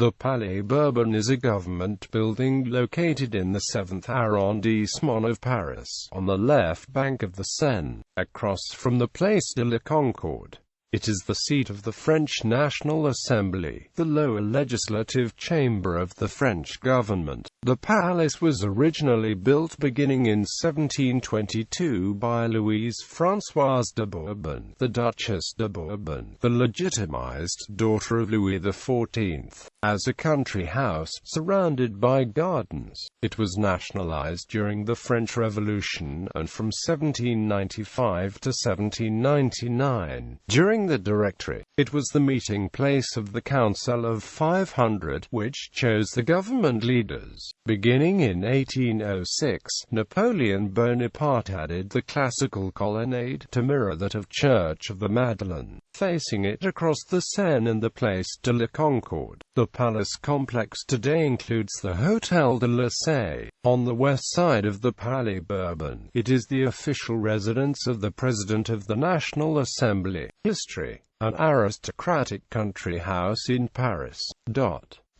The Palais Bourbon is a government building located in the 7th arrondissement of Paris, on the left bank of the Seine, across from the Place de la Concorde. It is the seat of the French National Assembly, the lower legislative chamber of the French government. The palace was originally built beginning in 1722 by Louise-Françoise de Bourbon, the Duchesse de Bourbon, the legitimized daughter of Louis XIV, as a country house, surrounded by gardens. It was nationalized during the French Revolution, and from 1795 to 1799. During the Directory, it was the meeting place of the Council of 500, which chose the government leaders. Beginning in 1806, Napoleon Bonaparte added the classical colonnade to mirror that of Church of the Madeleine, facing it across the Seine and the Place de la Concorde. The palace complex today includes the Hôtel de la Seine, on the west side of the Palais Bourbon. It is the official residence of the President of the National Assembly. History: an aristocratic country house in Paris.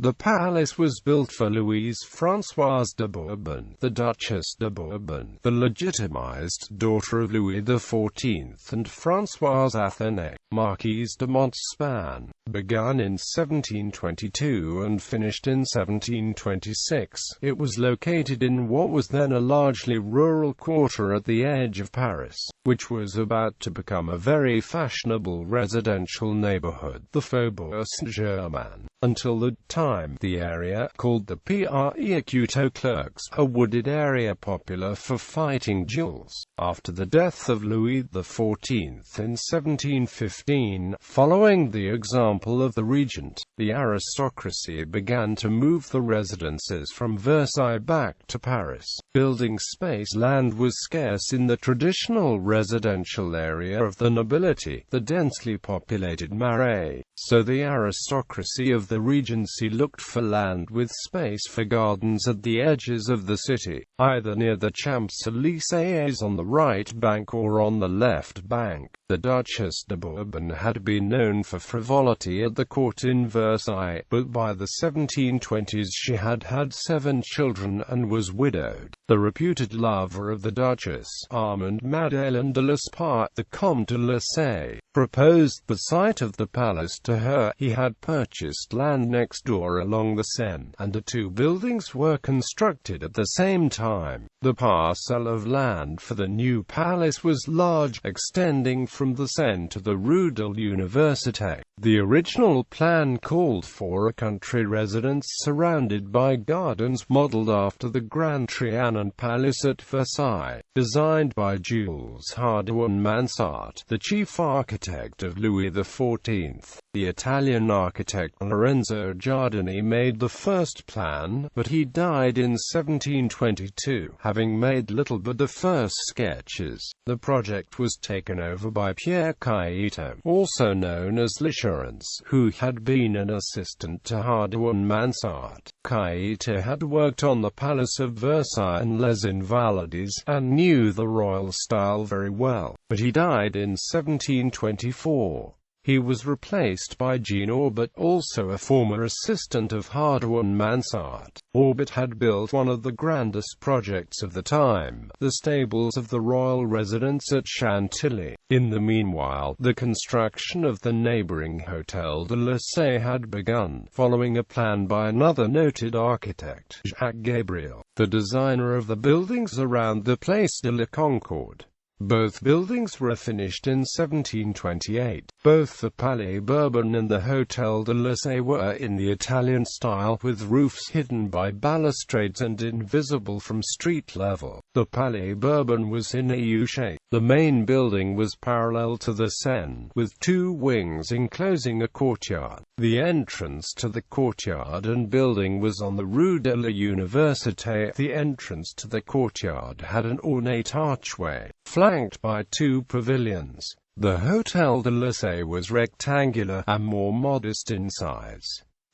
The palace was built for Louise-Françoise de Bourbon, the Duchesse de Bourbon, the legitimized daughter of Louis XIV, and Françoise Athénée, Marquise de Montespan. Begun in 1722 and finished in 1726, it was located in what was then a largely rural quarter at the edge of Paris, which was about to become a very fashionable residential neighborhood, the Faubourg Saint-Germain. Until that time, the area, called the Pré aux Clercs, a wooded area popular for fighting duels. After the death of Louis XIV in 1715, following the example of the regent, the aristocracy began to move the residences from Versailles back to Paris. Building space land was scarce in the traditional residential area of the nobility, the densely populated Marais, so the aristocracy of the Regency looked for land with space for gardens at the edges of the city, either near the Champs-Élysées on the right bank or on the left bank. The Duchesse de Bourbon had been known for frivolity at the court in Versailles, but by the 1720s she had had 7 children and was widowed. The reputed lover of the Duchess, Armand Madeleine de L'Espard, the Comte de la Seine, proposed the site of the palace to her. He had purchased land next door along the Seine, and the 2 buildings were constructed at the same time. The parcel of land for the new palace was large, extending from the Seine to the Rue de l'Université. The original plan called for a country residence surrounded by gardens modeled after the Grand Trianon Palace at Versailles, designed by Jules Hardouin-Mansart, the chief architect of Louis XIV. The Italian architect Lorenzo Giardini made the first plan, but he died in 1722, having made little but the first sketches. The project was taken over by Pierre Cailleteau, also known as L'Assurance, who had been an assistant to Hardouin-Mansart. Cailleteau had worked on the Palace of Versailles and Les Invalides, and knew the royal style very well, but he died in 1724. He was replaced by Jean Orbit, also a former assistant of Hardouin-Mansart. Orbit had built one of the grandest projects of the time, the stables of the royal residence at Chantilly. In the meanwhile, the construction of the neighboring Hôtel de la Seine had begun, following a plan by another noted architect, Jacques Gabriel, the designer of the buildings around the Place de la Concorde. Both buildings were finished in 1728. Both the Palais Bourbon and the Hôtel de la Seine were in the Italian style, with roofs hidden by balustrades and invisible from street level. The Palais Bourbon was in a U-shape. The main building was parallel to the Seine, with 2 wings enclosing a courtyard. The entrance to the courtyard and building was on the Rue de la Université. The entrance to the courtyard had an ornate archway, flanked by 2 pavilions. The Hôtel de la Seine was rectangular, and more modest in size.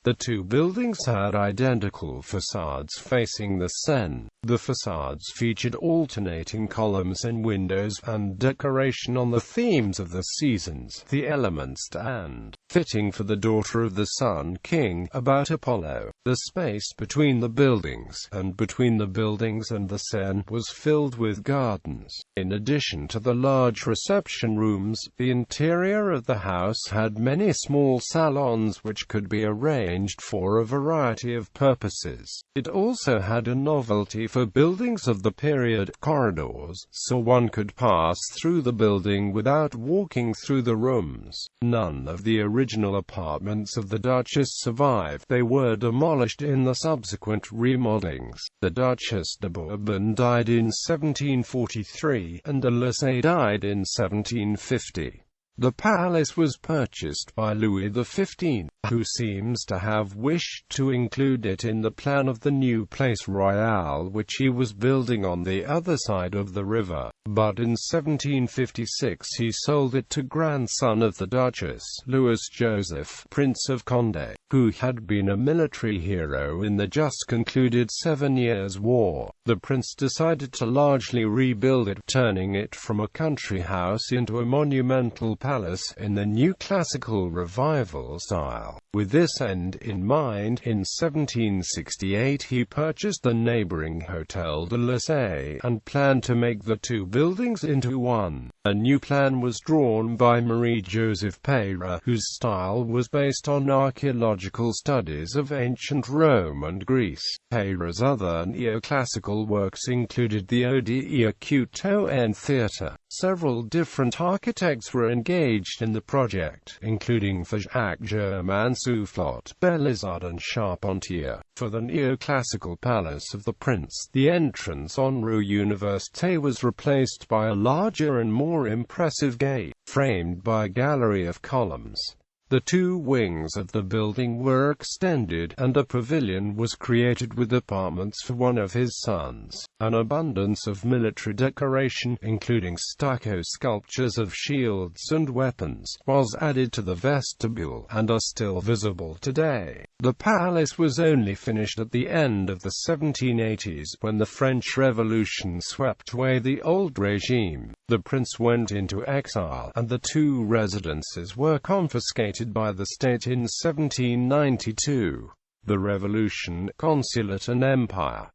The 2 buildings had identical facades facing the Seine. The facades featured alternating columns and windows, and decoration on the themes of the seasons, the elements and fitting for the daughter of the Sun King, about Apollo. The space between the buildings, and between the buildings and the Seine, was filled with gardens. In addition to the large reception rooms, the interior of the house had many small salons which could be arranged for a variety of purposes. It also had a novelty for buildings of the period, corridors, so one could pass through the building without walking through the rooms. None of the original apartments of the Duchess survive. They were demolished in the subsequent remodelings. The Duchesse de Bourbon died in 1743, and de Lesseps died in 1750. The palace was purchased by Louis XV, who seems to have wished to include it in the plan of the new Palais Royal which he was building on the other side of the river. But in 1756 he sold it to grandson of the Duchess, Louis Joseph, Prince of Condé, who had been a military hero in the just concluded 7 Years' War. The prince decided to largely rebuild it, turning it from a country house into a monumental palace in the new classical revival style. With this end in mind, in 1768 he purchased the neighboring Hôtel de Lesseps, and planned to make the two buildings into one. A new plan was drawn by Marie-Joseph Peyre, whose style was based on archaeological studies of ancient Rome and Greece. Peyre's other neoclassical works included the Ode and Theatre. Several different architects were engaged in the project, including Jacques Germain Soufflot, Belisard and Charpentier. For the neoclassical palace of the prince, the entrance on Rue Université was replaced by a larger and more impressive gate, framed by a gallery of columns. The two wings of the building were extended, and a pavilion was created with apartments for one of his sons. An abundance of military decoration, including stucco sculptures of shields and weapons, was added to the vestibule, and are still visible today. The palace was only finished at the end of the 1780s, when the French Revolution swept away the old regime. The prince went into exile, and the two residences were confiscated by the state in 1792. The Revolution, Consulate and Empire.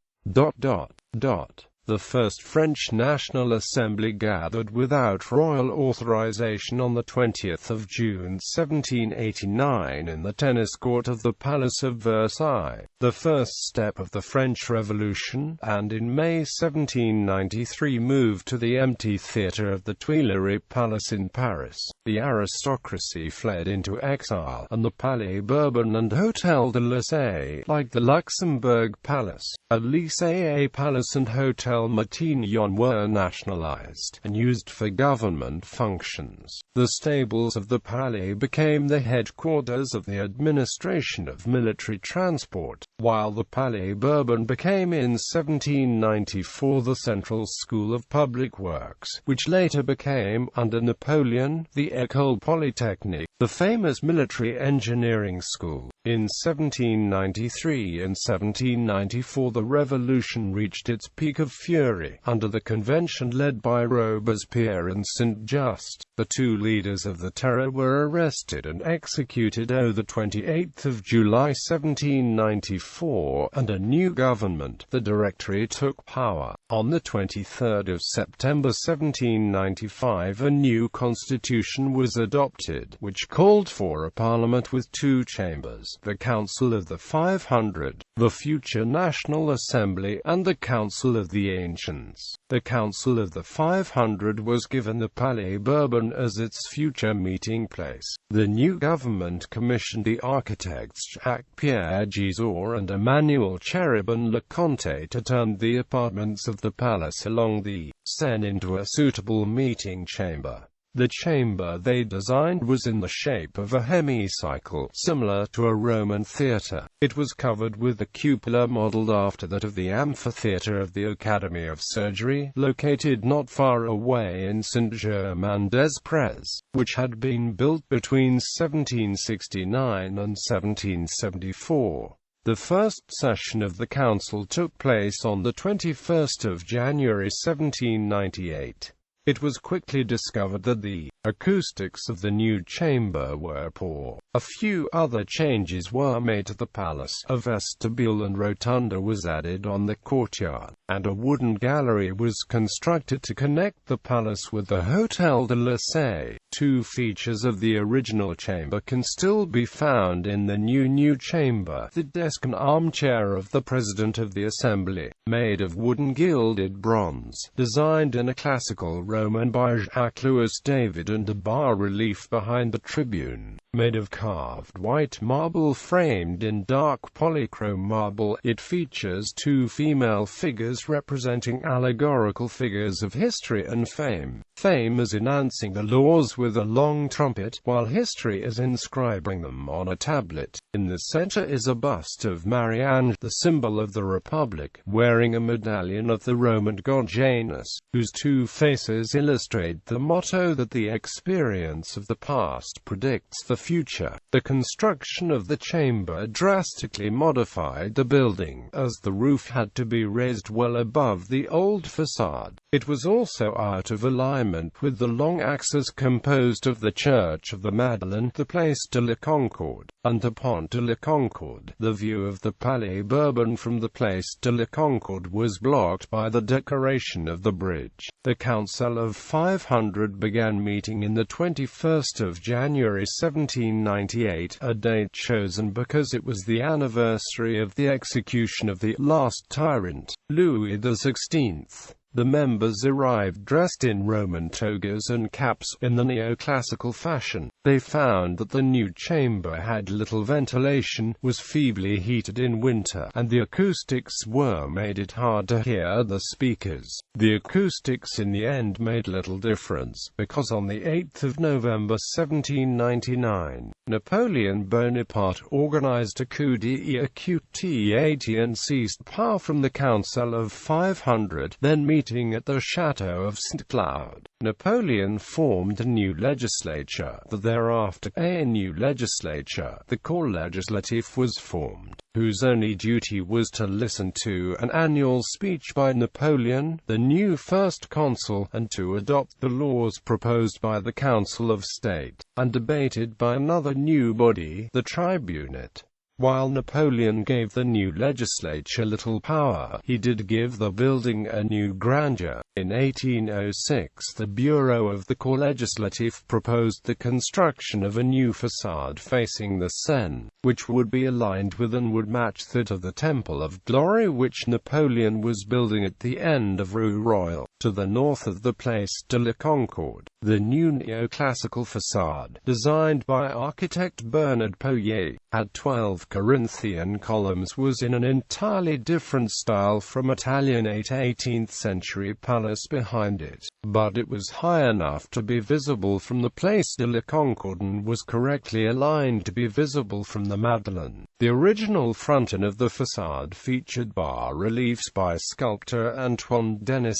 The first French National Assembly gathered without royal authorization on the 20th of June 1789 in the tennis court of the Palace of Versailles, the first step of the French Revolution, and in May 1793 moved to the empty theatre of the Tuileries Palace in Paris. The aristocracy fled into exile, and the Palais Bourbon and Hôtel de Lesseps, like the Luxembourg Palace, Élysée Palace and Hôtel Matignon, were nationalized, and used for government functions. The stables of the Palais became the headquarters of the administration of military transport, while the Palais Bourbon became in 1794 the Central School of Public Works, which later became, under Napoleon, the École Polytechnique, the famous military engineering school. In 1793 and 1794 the revolution reached its peak of fury, under the convention led by Robespierre and Saint-Just. The two leaders of the terror were arrested and executed on the 28th of July 1794, and a new government, the Directory, took power. On the 23rd of September 1795 a new constitution was adopted, which called for a parliament with two chambers, the Council of the 500, the future National Assembly, and the Council of the Ancients. The Council of the 500 was given the Palais Bourbon as its future meeting place. The new government commissioned the architects Jacques-Pierre Gisors and Emmanuel Cherubin Leconte to turn the apartments of the palace along the Seine into a suitable meeting chamber. The chamber they designed was in the shape of a hemicycle, similar to a Roman theatre. It was covered with a cupola modeled after that of the amphitheatre of the Academy of Surgery, located not far away in Saint-Germain-des-Prés, which had been built between 1769 and 1774. The first session of the council took place on the 21st of January 1798. It was quickly discovered that the acoustics of the new chamber were poor. A few other changes were made to the palace. A vestibule and rotunda was added on the courtyard, and a wooden gallery was constructed to connect the palace with the Hôtel de la Seine. Two features of the original chamber can still be found in the new chamber: the desk and armchair of the President of the Assembly, made of wooden gilded bronze, designed in a classical Roman by Jacques-Louis David, and a bas-relief behind the tribune, made of carved white marble framed in dark polychrome marble. It features two female figures representing allegorical figures of history and fame. Fame is announcing the laws with a long trumpet, while history is inscribing them on a tablet. In the center is a bust of Marianne, the symbol of the Republic, wearing a medallion of the Roman god Janus, whose two faces illustrate the motto that the experience of the past predicts the future. The construction of the chamber drastically modified the building, as the roof had to be raised well above the old facade. It was also out of alignment with the long axis composed of the Church of the Madeleine, the Place de la Concorde, and the Pont de la Concorde. The view of the Palais Bourbon from the Place de la Concorde was blocked by the decoration of the bridge. The Council of 500 began meeting in the 21st of January 1798, a date chosen because it was the anniversary of the execution of the last tyrant, Louis XVI. The members arrived dressed in Roman togas and caps, in the neoclassical fashion. They found that the new chamber had little ventilation, was feebly heated in winter, and the acoustics made it hard to hear the speakers. The acoustics in the end made little difference, because on the 8th of November 1799, Napoleon Bonaparte organized a coup d'etat and seized power from the Council of 500, then meeting at the Château of Saint-Cloud. Napoleon formed a new legislature. Thereafter, a new legislature, the Corps Legislatif, was formed, whose only duty was to listen to an annual speech by Napoleon, the new first consul, and to adopt the laws proposed by the Council of State, and debated by another new body, the Tribunate. While Napoleon gave the new legislature little power, he did give the building a new grandeur. In 1806, the Bureau of the Corps Legislatif proposed the construction of a new facade facing the Seine, which would be aligned with and would match that of the Temple of Glory which Napoleon was building at the end of Rue Royale, to the north of the Place de la Concorde. The new neoclassical facade, designed by architect Bernard Pouillet, had 12 Corinthian columns, was in an entirely different style from Italianate 18th century palace behind it, but it was high enough to be visible from the Place de la Concorde and was correctly aligned to be visible from the Madeleine. The original fronton of the facade featured bas-reliefs by sculptor Antoine Denis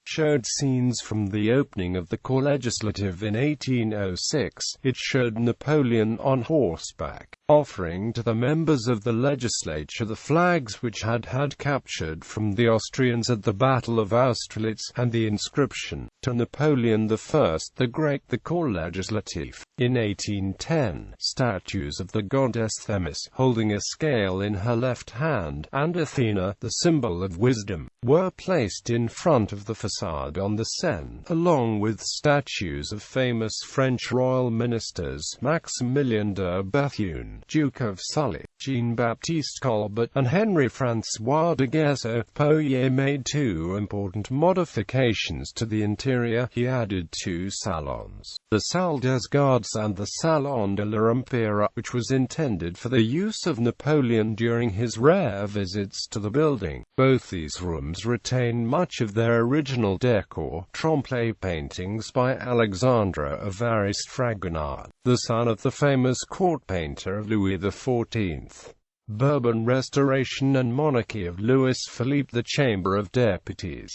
showed scenes from the opening of the Corps Legislatif in 1806. It showed Napoleon on horseback, offering to the members of the legislature the flags which had captured from the Austrians at the Battle of Austerlitz, and the inscription, "To Napoleon I the Great, the Corps Legislatif." In 1810, statues of the goddess Themis, holding a scale in her left hand, and Athena, the symbol of wisdom, were placed in front of the facade on the Seine, along with statues of famous French royal ministers, Maximilien de Bethune, Duke of Sully, Jean-Baptiste Colbert, and Henri-François de Guerceau. Pouillet made two important modifications to the interior. He added two salons, the Salle des Gardes and the Salon de l'Empire, which was intended for the use of Napoleon during his rare visits to the building. Both these rooms retain much of their original decor, trompe-l'œil paintings by Alexandre Évariste Fragonard, the son of the famous court painter of Louis XIV. Bourbon restoration and monarchy of Louis-Philippe, the Chamber of Deputies.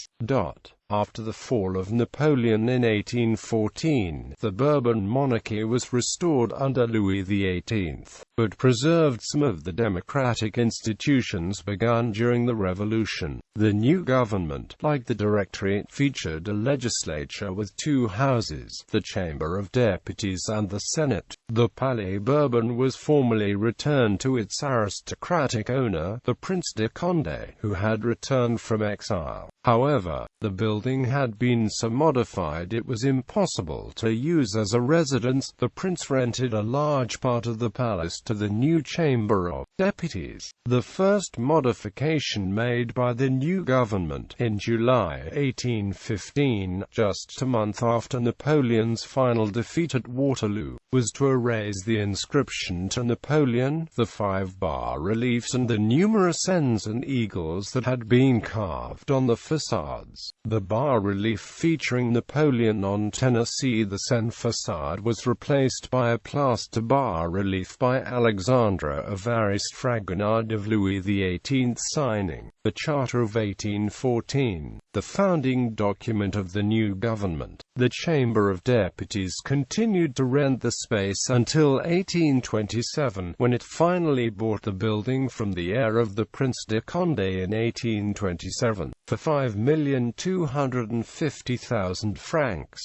After the fall of Napoleon in 1814, the Bourbon monarchy was restored under Louis XVIII, but preserved some of the democratic institutions begun during the Revolution. The new government, like the Directory, featured a legislature with two houses, the Chamber of Deputies and the Senate. The Palais Bourbon was formally returned to its aristocratic owner, the Prince de Condé, who had returned from exile. However, the building had been so modified it was impossible to use as a residence. The prince rented a large part of the palace to the new Chamber of Deputies. The first modification made by the new government, in July 1815, just a month after Napoleon's final defeat at Waterloo, was to erase the inscription to Napoleon, the 5 bas-reliefs and the numerous N's and eagles that had been carved on the facades. The bas-relief featuring Napoleon on Tennessee the Seine facade was replaced by a plaster bas-relief by Alexandre Évariste Fragonard of Louis XVIII signing the Charter of 1814, the founding document of the new government. The Chamber of Deputies continued to rent the space until 1827, when it finally bought the building from the heir of the Prince de Condé in 1827, for 5,250,000 francs.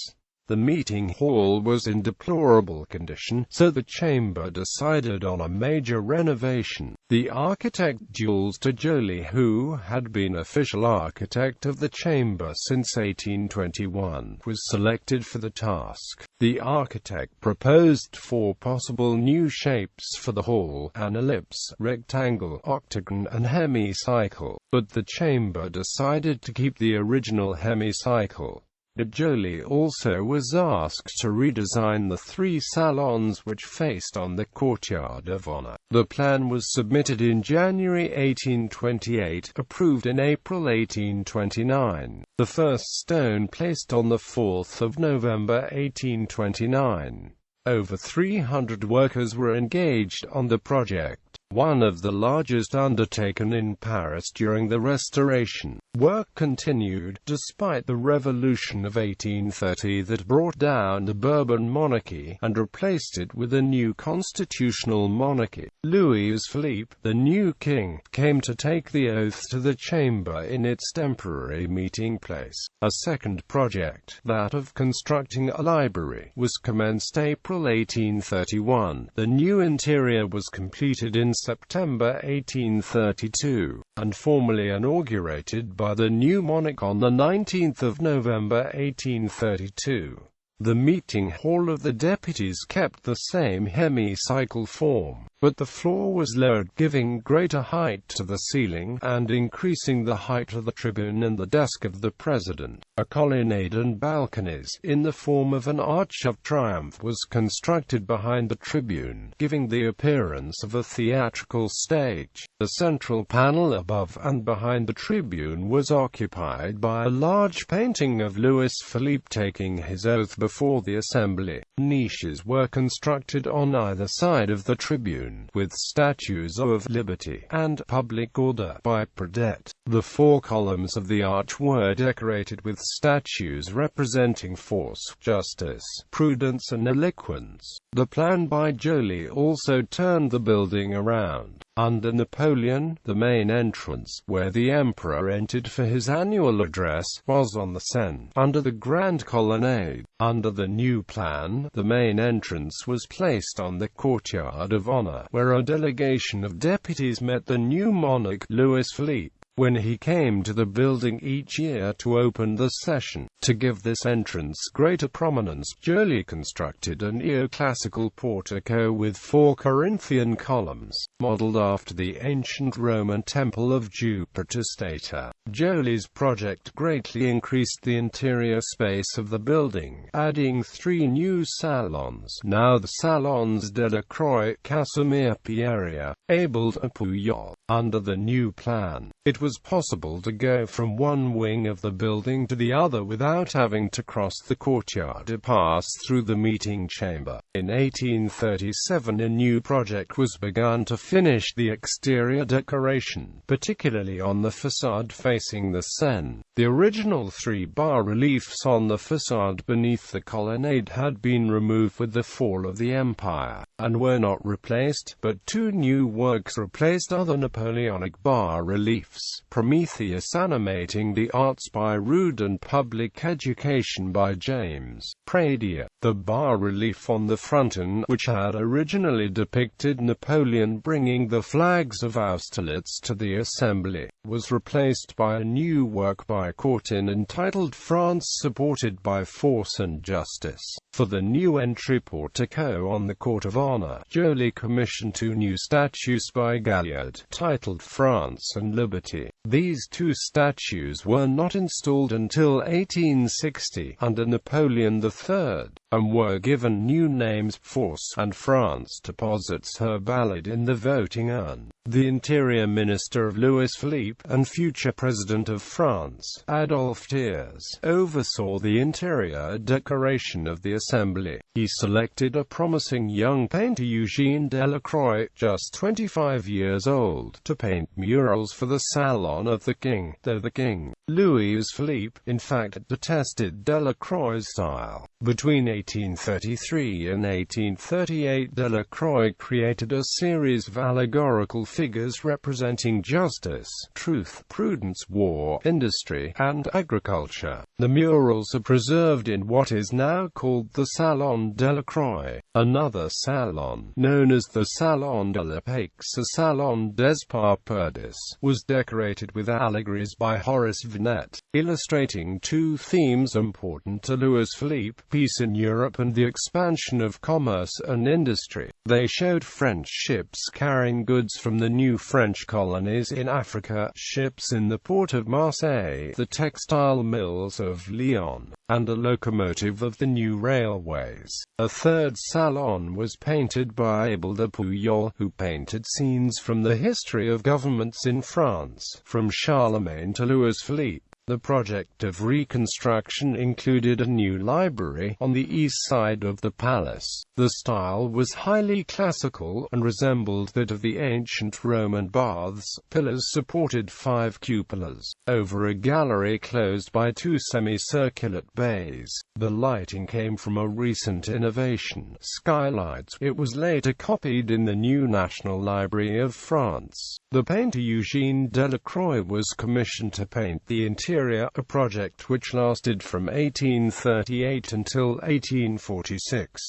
The meeting hall was in deplorable condition, so the chamber decided on a major renovation. The architect Jules de Joly, who had been official architect of the chamber since 1821, was selected for the task. The architect proposed 4 possible new shapes for the hall: an ellipse, rectangle, octagon, and hemicycle, but the chamber decided to keep the original hemicycle. De Joly also was asked to redesign the 3 salons which faced on the courtyard of honor. The plan was submitted in January 1828, approved in April 1829. The first stone placed on the 4th of November 1829. Over 300 workers were engaged on the project, one of the largest undertaken in Paris during the Restoration. Work continued, despite the Revolution of 1830 that brought down the Bourbon monarchy, and replaced it with a new constitutional monarchy. Louis-Philippe, the new king, came to take the oath to the chamber in its temporary meeting place. A second project, that of constructing a library, was commenced April 1831. The new interior was completed in September 1832, and formally inaugurated by the new monarch on the 19th of November 1832. The meeting hall of the deputies kept the same hemicycle form, but the floor was lowered, giving greater height to the ceiling, and increasing the height of the tribune and the desk of the president. A colonnade and balconies, in the form of an arch of triumph, was constructed behind the tribune, giving the appearance of a theatrical stage. The central panel above and behind the tribune was occupied by a large painting of Louis-Philippe taking his oath before the assembly. Niches were constructed on either side of the tribune, with statues of Liberty and Public Order by Pradet. The 4 columns of the arch were decorated with statues representing force, justice, prudence and eloquence. The plan by Joly also turned the building around. Under Napoleon, the main entrance, where the emperor entered for his annual address, was on the Seine, under the Grand Colonnade. Under the new plan, the main entrance was placed on the courtyard of honor, where a delegation of deputies met the new monarch, Louis-Philippe, when he came to the building each year to open the session. To give this entrance greater prominence, Joly constructed a neoclassical portico with 4 Corinthian columns, modeled after the ancient Roman temple of Jupiter Stator. Joly's project greatly increased the interior space of the building, adding 3 new salons, now the Salons de la Croix, Casimir Pierria, Abel and Puyol. Under the new plan, it was possible to go from one wing of the building to the other without having to cross the courtyard to pass through the meeting chamber. In 1837 a new project was begun to finish the exterior decoration, particularly on the facade facing the Seine. The original three bas-reliefs on the facade beneath the colonnade had been removed with the fall of the Empire, and were not replaced, but two new works replaced other Napoleonic bas-reliefs: Prometheus animating the arts by Rude and Public Education by James Pradier. The bas-relief on the fronton, which had originally depicted Napoleon bringing the flags of Austerlitz to the Assembly, was replaced by a new work by Courtin entitled France Supported by Force and Justice. For the new entry portico on the Court of Honor, Joly commissioned two new statues by Galliard, titled France and Liberty. These two statues were not installed until 1860, under Napoleon III, and were given new names: Force and France deposits her ballad in the voting urn. The interior minister of Louis Philippe, and future president of France, Adolphe Thiers, oversaw the interior decoration of the Assembly. He selected a promising young painter, Eugène Delacroix, just 25 years old, to paint murals for the Salon of the King, though the King, Louis-Philippe, in fact detested Delacroix's style. Between 1833 and 1838 Delacroix created a series of allegorical figures representing justice, truth, prudence, war, industry, and agriculture. The murals are preserved in what is now called the Salon Delacroix. Another salon, known as the Salon de la Paix, a Salon des Paperdis, was decorated with allegories by Horace Vernet, illustrating two themes important to Louis-Philippe: peace in Europe and the expansion of commerce and industry. They showed French ships carrying goods from the new French colonies in Africa, ships in the port of Marseille, the textile mills of Lyon, and a locomotive of the new railways. A third salon was painted by Abel de Pujol, who painted scenes from the history of governments in France, from Charlemagne to Louis-Philippe. The project of reconstruction included a new library on the east side of the palace. The style was highly classical, and resembled that of the ancient Roman baths. Pillars supported 5 cupolas, over a gallery closed by 2 semicircular bays. The lighting came from a recent innovation, skylights. It was later copied in the new National Library of France. The painter Eugène Delacroix was commissioned to paint the interior, a project which lasted from 1838 until 1846.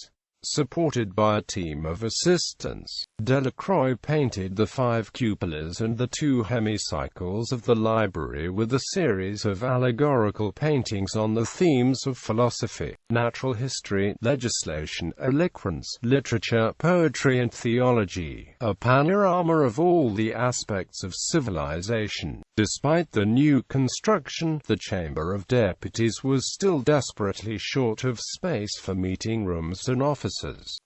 Supported by a team of assistants, Delacroix painted the 5 cupolas and the 2 hemicycles of the library with a series of allegorical paintings on the themes of philosophy, natural history, legislation, eloquence, literature, poetry and theology, a panorama of all the aspects of civilization. Despite the new construction, the Chamber of Deputies was still desperately short of space for meeting rooms and offices.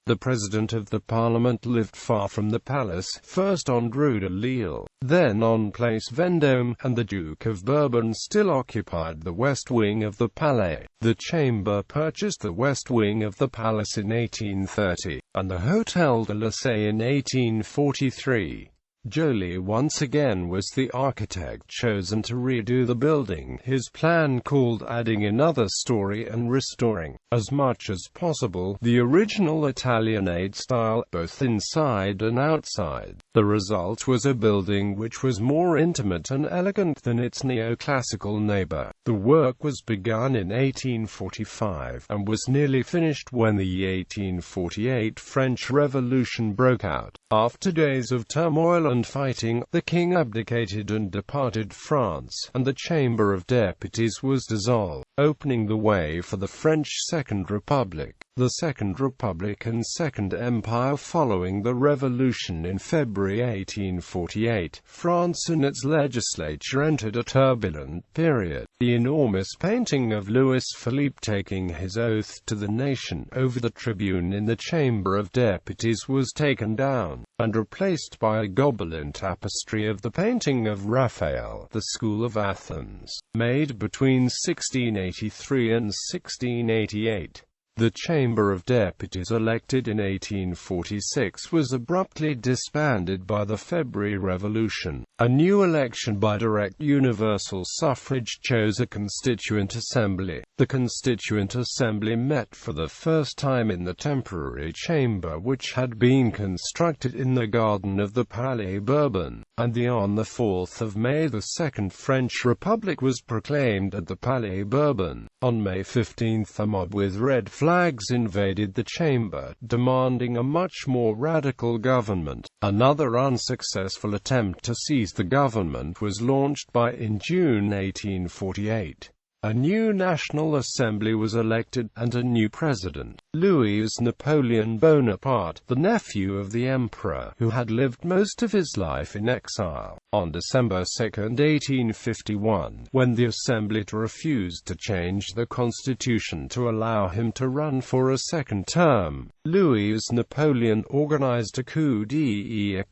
The President of the Parliament lived far from the palace, first on Rue de Lille, then on Place Vendôme, and the Duke of Bourbon still occupied the west wing of the Palais. The Chamber purchased the west wing of the palace in 1830, and the Hôtel de la Seine in 1843. Joly once again was the architect chosen to redo the building. His plan called adding another story and restoring, as much as possible, the original Italianate style, both inside and outside. The result was a building which was more intimate and elegant than its neoclassical neighbor. The work was begun in 1845, and was nearly finished when the 1848 French Revolution broke out. After days of turmoil and fighting, the king abdicated and departed France, and the Chamber of Deputies was dissolved, opening the way for the French Second Republic. the Second Republic and Second Empire. Following the Revolution in February 1848, France and its legislature entered a turbulent period. The enormous painting of Louis Philippe taking his oath to the nation over the tribune in the Chamber of Deputies was taken down, and replaced by a Gobelin tapestry of the painting of Raphael, the School of Athens, made between 1683 and 1688. The Chamber of Deputies, elected in 1846, was abruptly disbanded by the February Revolution. A new election by direct universal suffrage chose a Constituent Assembly. The Constituent Assembly met for the first time in the temporary chamber which had been constructed in the garden of the Palais Bourbon, and on the 4th of May the Second French Republic was proclaimed at the Palais Bourbon. On May 15, a mob with red flags invaded the chamber, demanding a much more radical government. Another unsuccessful attempt to seize the government was launched in June 1848. A new National Assembly was elected, and a new president, Louis Napoleon Bonaparte, the nephew of the emperor, who had lived most of his life in exile. On December 2, 1851, when the Assembly refused to change the constitution to allow him to run for a second term, Louis Napoleon organized a coup d'etat,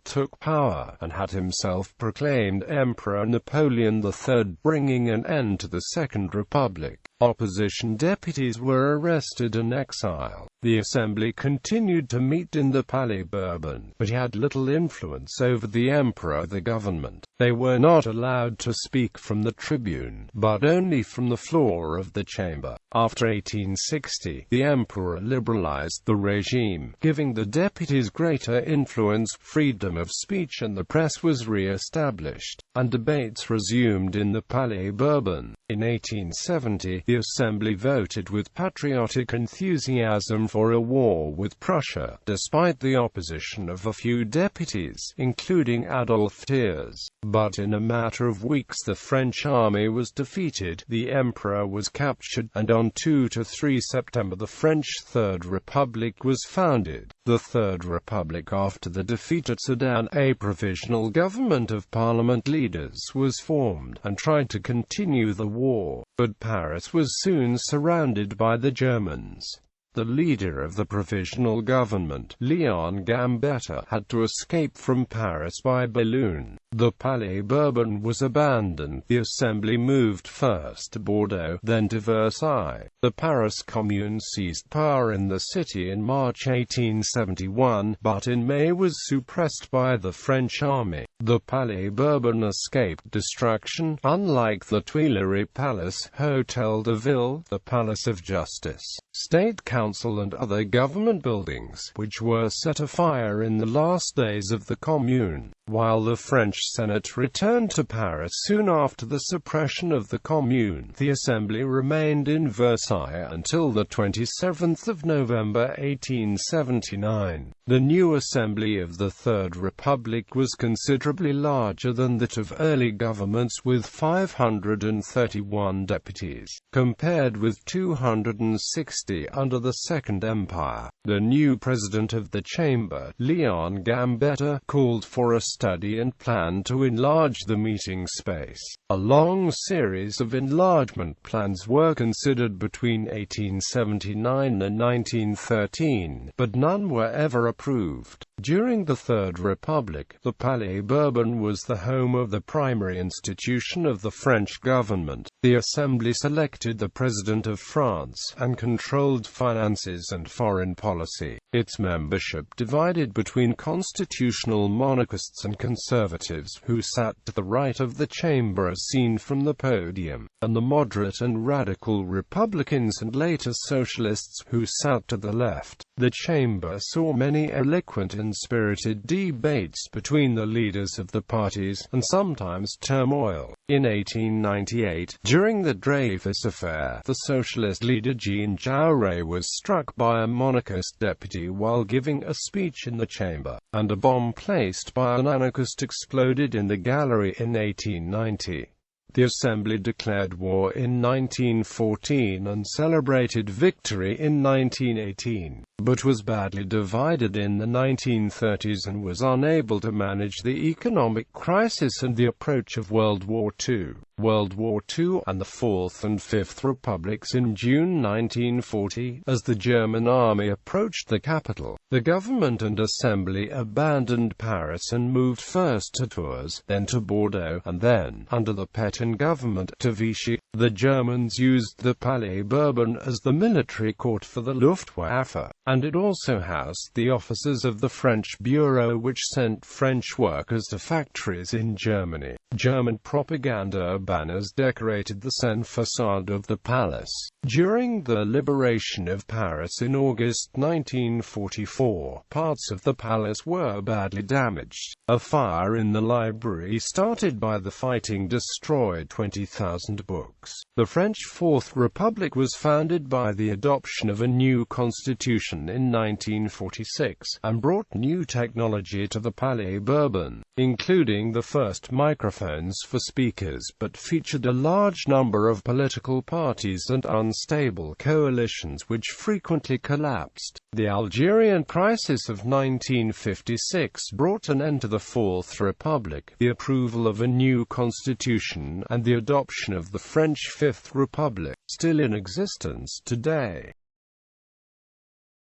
took power, and had himself proclaimed Emperor Napoleon III, bringing an end to the Second Republic. Opposition deputies were arrested and exiled. The Assembly continued to meet in the Palais Bourbon, but had little influence over the emperor or the government. They were not allowed to speak from the tribune, but only from the floor of the chamber. After 1860, the emperor liberalized the regime, giving the deputies greater influence, freedom of speech, and the press was re-established, and debates resumed in the Palais Bourbon. In 1870, the Assembly voted with patriotic enthusiasm for a war with Prussia, despite the opposition of a few deputies, including Adolphe Thiers. But in a matter of weeks the French army was defeated, the emperor was captured, and on 2–3 September the French Third Republic was founded. The Third Republic. After the defeat at Sedan, a provisional government of parliament leaders was formed, and tried to continue the war, but Paris was soon surrounded by the Germans. The leader of the provisional government, Leon Gambetta, had to escape from Paris by balloon. The Palais Bourbon was abandoned. The Assembly moved first to Bordeaux, then to Versailles. The Paris Commune seized power in the city in March 1871, but in May was suppressed by the French army. The Palais Bourbon escaped destruction, unlike the Tuileries Palace, Hôtel de Ville, the Palace of Justice, State Council and other government buildings, which were set afire in the last days of the Commune. While the French Senate returned to Paris soon after the suppression of the Commune, the Assembly remained in Versailles until the 27th of November 1879. The new Assembly of the Third Republic was considerably larger than that of early governments, with 531 deputies, compared with 260 under the Second Empire. The new president of the chamber, Leon Gambetta, called for a study and plan to enlarge the meeting space. A long series of enlargement plans were considered between 1879 and 1913, but none were ever approved. During the Third Republic, the Palais Bourbon was the home of the primary institution of the French government. The Assembly selected the President of France, and controlled finances and foreign policy. Its membership divided between constitutional monarchists and conservatives, who sat to the right of the chamber as seen from the podium, and the moderate and radical Republicans and later Socialists, who sat to the left. The chamber saw many eloquent and spirited debates between the leaders of the parties, and sometimes turmoil. In 1898, during the Dreyfus affair, the socialist leader Jean Jaurès was struck by a monarchist deputy while giving a speech in the chamber, and a bomb placed by an anarchist exploded in the gallery in 1890. The Assembly declared war in 1914 and celebrated victory in 1918, but was badly divided in the 1930s and was unable to manage the economic crisis and the approach of World War II. World War II and the Fourth and Fifth Republics in June 1940. As the German army approached the capital, the government and Assembly abandoned Paris and moved first to Tours, then to Bordeaux, and then, under the Pétain government, to Vichy. The Germans used the Palais Bourbon as the military court for the Luftwaffe, and it also housed the offices of the French Bureau, which sent French workers to factories in Germany. German propaganda banners decorated the Seine facade of the palace. During the liberation of Paris in August 1944, parts of the palace were badly damaged. A fire in the library started by the fighting destroyed 20,000 books. The French Fourth Republic was founded by the adoption of a new constitution in 1946, and brought new technology to the Palais Bourbon, including the first microphones for speakers, but featured a large number of political parties and unstable coalitions which frequently collapsed. The Algerian crisis of 1956 brought an end to the Fourth Republic, the approval of a new constitution, and the adoption of the French Fifth Republic, still in existence today.